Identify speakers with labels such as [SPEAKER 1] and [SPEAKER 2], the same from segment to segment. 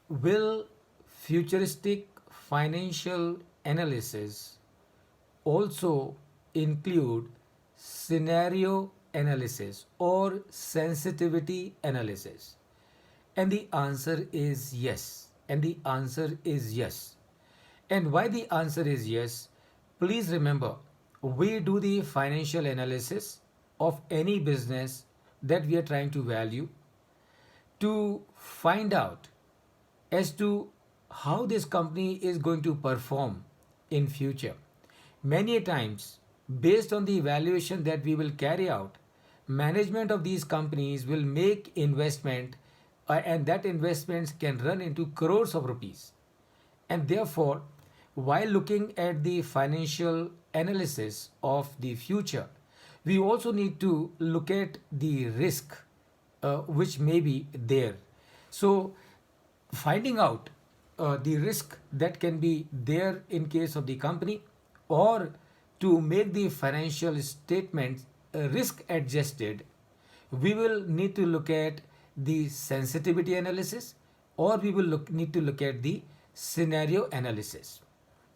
[SPEAKER 1] Will futuristic financial analysis also include scenario analysis or sensitivity analysis? And the answer is yes. And the answer is yes. And why the answer is yes? Please remember, we do the financial analysis of any business that we are trying to value to find out as to how this company is going to perform in future. Many times, based on the evaluation that we will carry out, management of these companies will make investment, and that investments can run into crores of rupees. And therefore, while looking at the financial analysis of the future, we also need to look at the risk which may be there. So, finding out the risk that can be there in case of the company, or to make the financial statements risk adjusted, we will need to look at the sensitivity analysis, or we will need to look at the scenario analysis.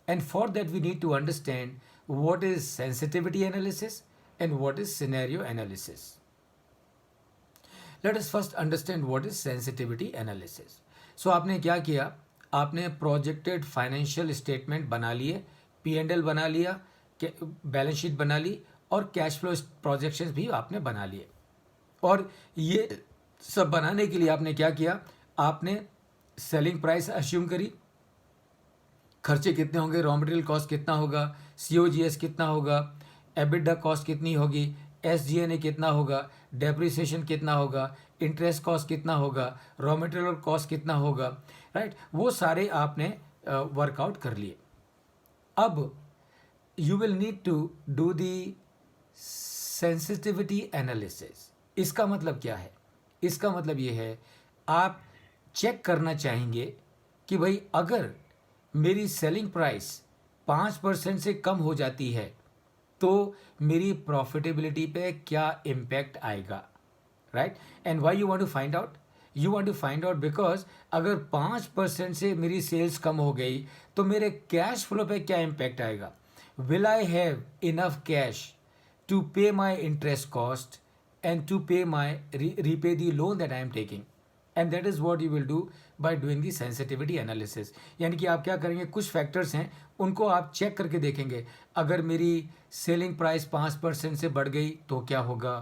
[SPEAKER 1] And for that, we need to understand what is sensitivity analysis and what is scenario analysis. Let us first understand what is sensitivity analysis. So आपने क्या किया? आपने projected financial statement बना लिए, P&L बना लिया, balance sheet बना ली, और कैश फ्लो प्रोजेक्शंस भी आपने बना लिए. और ये सब बनाने के लिए आपने क्या किया? आपने सेलिंग प्राइस अज्यूम करी, खर्चे कितने होंगे, रॉ मटेरियल कॉस्ट कितना होगा, COGS कितना होगा, एबिडा कॉस्ट कितनी होगी, SG&A कितना होगा, डेप्रिसिएशन कितना होगा, इंटरेस्ट कॉस्ट कितना होगा, रॉ मटेरियल कॉस्ट कितना होगा, राइट? वो सारे आपने वर्कआउट कर लिए. अब you will need to do the sensitivity analysis. इसका मतलब क्या है? इसका मतलब ये है, आप चेक करना चाहेंगे कि भाई अगर मेरी सेलिंग प्राइस 5% से कम हो जाती है तो मेरी प्रॉफिटेबिलिटी पे क्या इम्पैक्ट आएगा, right? And why you want to find out? You want to find out because अगर 5% से मेरी सेल्स कम हो गई तो मेरे कैश फ्लो पे क्या इम्पैक्ट आएगा. Will I have enough cash to pay my interest cost and to pay my repay the loan that I am taking. And that is what you will do by doing the sensitivity analysis. यानी कि आप क्या करेंगे, कुछ factors हैं उनको आप check करके देखेंगे. अगर मेरी सेलिंग प्राइस 5% से बढ़ गई तो क्या होगा,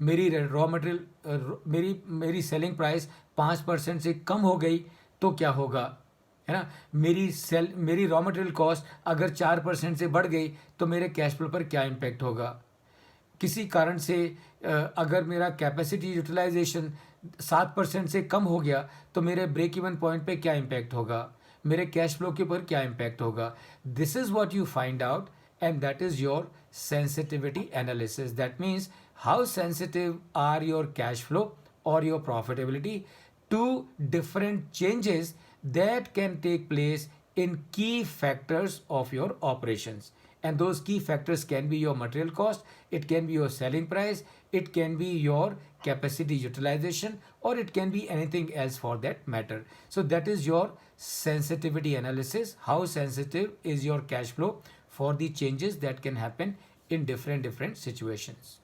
[SPEAKER 1] मेरी रॉ मटेरियल मेरी सेलिंग प्राइस 5% से कम हो गई तो क्या होगा, है ना. मेरी रॉ मटेरियल कॉस्ट अगर 4% से बढ़ गई तो मेरे कैश फ्लो पर क्या इम्पैक्ट होगा. किसी कारण से अगर मेरा कैपेसिटी यूटिलाइजेशन 7% से कम हो गया तो मेरे ब्रेक इवन पॉइंट पे क्या इम्पैक्ट होगा, मेरे कैश फ्लो के ऊपर क्या इम्पैक्ट होगा. This is what you find out and that is your sensitivity analysis. That means how sensitive are your cash flow or your profitability to different changes that can take place in key factors of your operations. And those key factors can be your material cost, it can be your selling price, it can be your capacity utilization, or it can be anything else for that matter. So that is your sensitivity analysis. How sensitive is your cash flow for the changes that can happen in different situations.